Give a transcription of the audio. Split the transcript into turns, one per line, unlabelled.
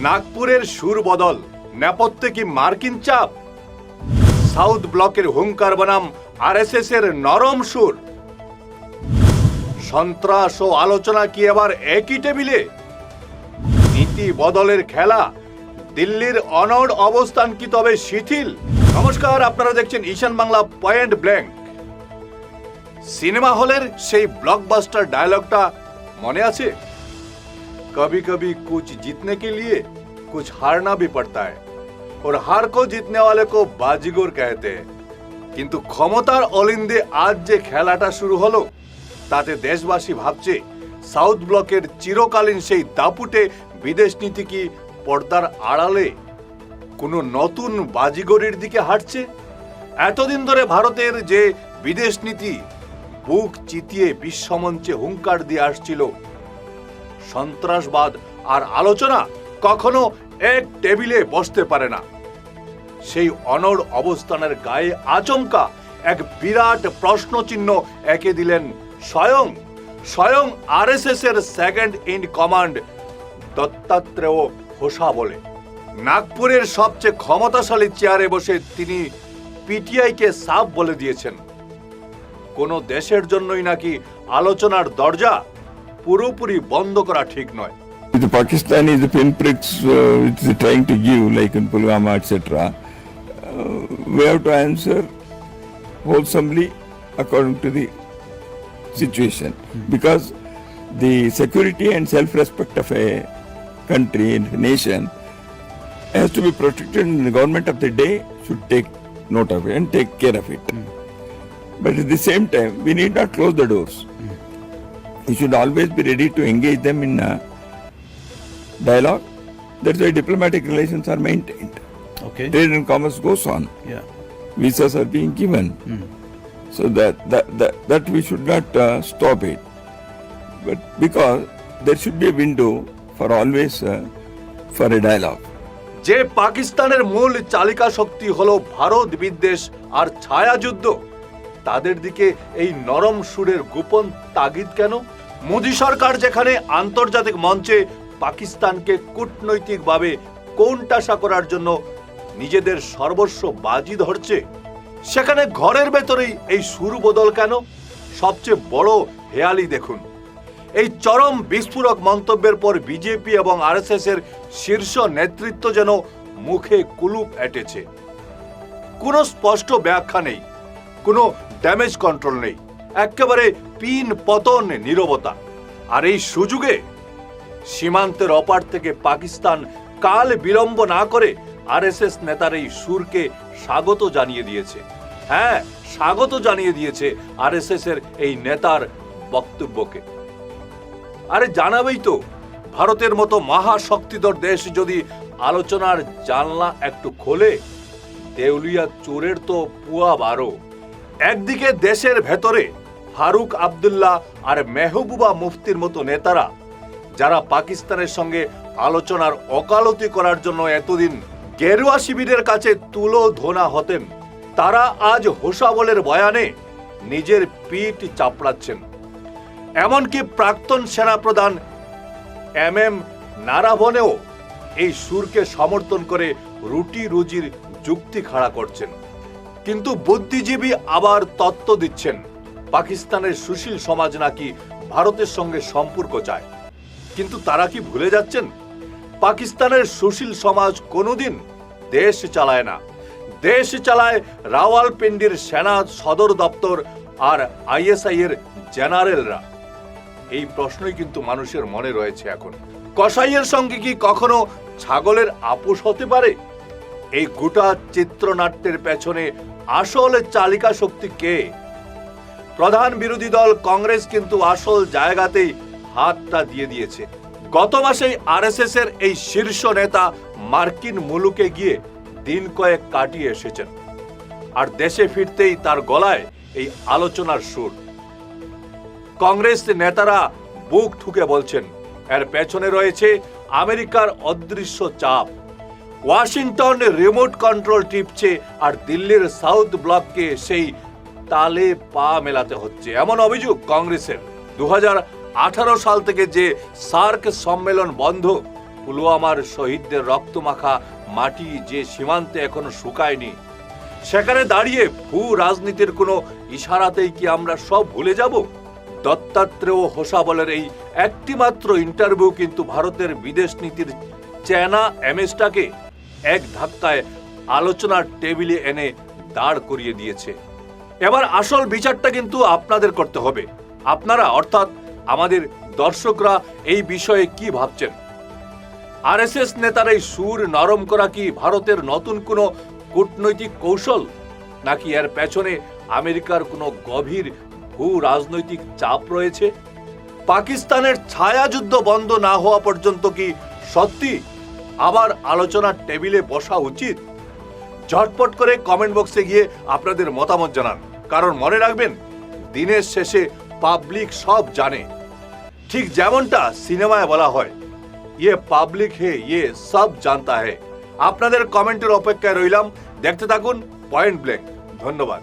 নাগপুরের সুর বদল, নেপথ্যে কি মার্কিন চাপ? সাউথ ব্লকের হুঙ্কার বনাম আরএসএস এর নরম সুর। সন্ত্রাস ও আলোচনা কি এবার একই টেবিলে? নীতি বদলের খেলা, দিল্লির অনড় অবস্থান কি তবে শিথিল? নমস্কার, আপনারা দেখছেন ঈশান বাংলা পয়েন্ট ব্ল্যাঙ্ক। সিনেমা হলের সেই ব্লকবাস্টার ডায়লগটা মনে আছে? कभी कभी कुछ जीतने के लिए कुछ हारना भी पड़ता है और हार को जीतने वाले को बाजीगर कहते हैं। কিন্তু ক্ষমতার অলিন্দে আজ যে খেলাটা শুরু হলো, তাতে দেশবাসী ভাবছে সাউথ ব্লকের চিরকালীন সেই দাপুটে বিদেশ নীতি কি পর্দার আড়ালে কোনো নতুন বাজিগরের দিকে হাঁটছে? এতদিন ধরে ভারতের যে বিদেশ নীতি বুক চিতিয়ে বিশ্বমঞ্চে হুঙ্কার দিয়ে আসছিল, সন্ত্রাসবাদ আর আলোচনা কখনো এক টেবিলে বসতে পারে না, সেই অনড় অবস্থানের গায়ে আচমকা এক বিরাট প্রশ্নচিহ্ন এঁকে দিলেন স্বয়ং আরএসএস এর সেকেন্ড ইন কমান্ড দত্তাত্রেয় হোসাবলে। নাগপুরের সবচেয়ে ক্ষমতাশালী চেয়ারে বসে তিনি পিটিআইকে সাফ বলে দিয়েছেন, কোন দেশের জন্যই নাকি আলোচনার দরজা পুরোপুরি বন্ধ করা ঠিক নয়।
The Pakistani the pinpricks which is trying to give, like in Pulwama, etc., we have to answer wholesomely according to the situation, because the security and self-respect of a country and nation has to be protected, and the government of the day should take note of it and take care of it. But at the same time, we need not close the doors. We should always be ready to engage them in dialogue. That's why diplomatic relations are maintained.
Okay.
Trade and commerce goes on.
Yeah.
Visas are being given. So that we should not stop it. But because there should be a window for always for a dialogue.
যে পাকিস্তানের মূল চালিকা শক্তি হলো ভারত বিদ্বেষ আর ছায়াযুদ্ধ, তাদের দিকে এই নরম সুরের গোপন তাগিদ কেন? মোদী সরকার যেখানে আন্তর্জাতিক মঞ্চে পাকিস্তানকে কূটনৈতিকভাবে কোণঠাসা করার জন্য নিজেদের সর্বস্ব বাজি ধরছে, সেখানে ঘরের ভেতরেই এই সুর বদল কেন? সবচেয়ে বড় হেয়ালি দেখুন, এই চরম বিস্ফোরক মন্তব্যের পর বিজেপি এবং আরএসএস এর শীর্ষ নেতৃত্ব যেন মুখে কুলুপ এঁটেছে। কোনো স্পষ্ট ব্যাখ্যা নেই, কোনো ড্যামেজ কন্ট্রোল নেই, একেবারে পিন পতন নীরবতা। আর এই সুযোগে সীমান্তের অপার থেকে পাকিস্তান কাল বিলম্ব না করে আরএসএস নেতার এই সুরকে স্বাগত জানিয়ে দিয়েছে। হ্যাঁ, স্বাগত জানিয়ে দিয়েছে আরএসএস এর এই নেতার বক্তব্যকে। আরে জানাবেই তো, ভারতের মতো মহাশক্তিধর দেশ যদি আলোচনার জানলা একটু খোলে, দেউলিয়া চোরের তো পুয়া বারো। একদিকে দেশের ভেতরে ফারুক আব্দুল্লাহ আর মেহবুবা মুফতির মতো নেতারা, যারা পাকিস্তানের সঙ্গে আলোচনার ওকালতি করার জন্য এতদিন গেরুয়া শিবিরের কাছে তুলো ধোনা হতেন, তারা আজ হোসাবলের বয়ানে নিজের পিঠ চাপড়াচ্ছেন। এমনকি প্রাক্তন সেনাপ্রধান এম নারাভনেও এই সুরকে সমর্থন করে রুটি রুজির যুক্তি খাড়া করছেন। কিন্তু বুদ্ধিজীবী আবার তত্ত্ব দিচ্ছেন পাকিস্তানের সুশীল সমাজ নাকি ভারতের সঙ্গে সম্পর্ক চায়। কিন্তু তারা কি ভুলে যাচ্ছেন, পাকিস্তানের সুশীল সমাজ কোনোদিন দেশ চালায় না, দেশ চালায় রাওয়ালপিন্ডির সেনা সদর দপ্তর আর আইএসআই এর জেনারেলরা। এই প্রশ্নই কিন্তু মানুষের মনে রয়েছে এখন। কসাইয়ের সঙ্গে কি কখনো ছাগলের আপোষ হতে পারে? এই গোটা চিত্রনাট্যের পেছনে আসল চালিকা শক্তি কে? প্রধান বিরোধী দল কংগ্রেস কিন্তু আসল জায়গাতেই হাতটা দিয়ে দিয়েছে। গত মাসেই আরএসএস এর এই শীর্ষ নেতা মার্কিন মুলুকে গিয়ে দিন কয়েক কাটিয়ে এসেছেন, আর দেশে ফিরতেই তার গলায় এই আলোচনার সুর। কংগ্রেস নেতারা বুক ঠুকে বলছেন, এর পেছনে রয়েছে আমেরিকার অদৃশ্য চাপ। ওয়াশিংটন রিমোট কন্ট্রোল টিপছে আর দিল্লির সাউথ ব্লককে সেই তালে পা মেলাতে হচ্ছে, এমন অভিযোগ কংগ্রেসের। 2018 সাল থেকে যে সার্ক সম্মেলন বন্ধ, পুলওয়ামার শহীদদের রক্তমাখা মাটি যে সীমান্তে এখনো শুকায়নি, সেখানে দাঁড়িয়ে ভূ রাজনীতির কোনো ইশারাতেই কি আমরা সব ভুলে যাব? দত্তাত্রেয় হোসাবলের এই একটিমাত্র ইন্টারভিউ কিন্তু ভারতের বিদেশ নীতির চেনা এমএসটাকে এক ধাক্কায় আলোচনার টেবিলে এনে দাঁড় করিয়ে দিয়েছে। এবার আসল বিচারটা কিন্তু আপনাদের করতে হবে। আপনারা অর্থাৎ আমাদের দর্শকরা এই বিষয়ে কি ভাবছেন? আরএসএস নেতার এই সুর নরম করা কি ভারতের নতুন কোনো কূটনৈতিক কৌশল, নাকি এর পেছনে আমেরিকার কোনো গভীর ভূ রাজনৈতিক চাপ রয়েছে? পাকিস্তানের ছায়াযুদ্ধ বন্ধ না হওয়া পর্যন্ত কি সত্যি আবার আলোচনার টেবিলে বসা উচিত? ঝটপট করে কমেন্ট বক্সে গিয়ে আপনাদের মতামত জানান, কারণ মনে রাখবেন, দিনের শেষে পাবলিক সব জানে। ঠিক যেমনটা সিনেমায় বলা হয়, ইয়ে পাবলিক হে, ইয়ে সব জানতা হে। আপনাদের কমেন্টের অপেক্ষায় রইলাম। দেখতে থাকুন পয়েন্ট ব্ল্যাঙ্ক। ধন্যবাদ।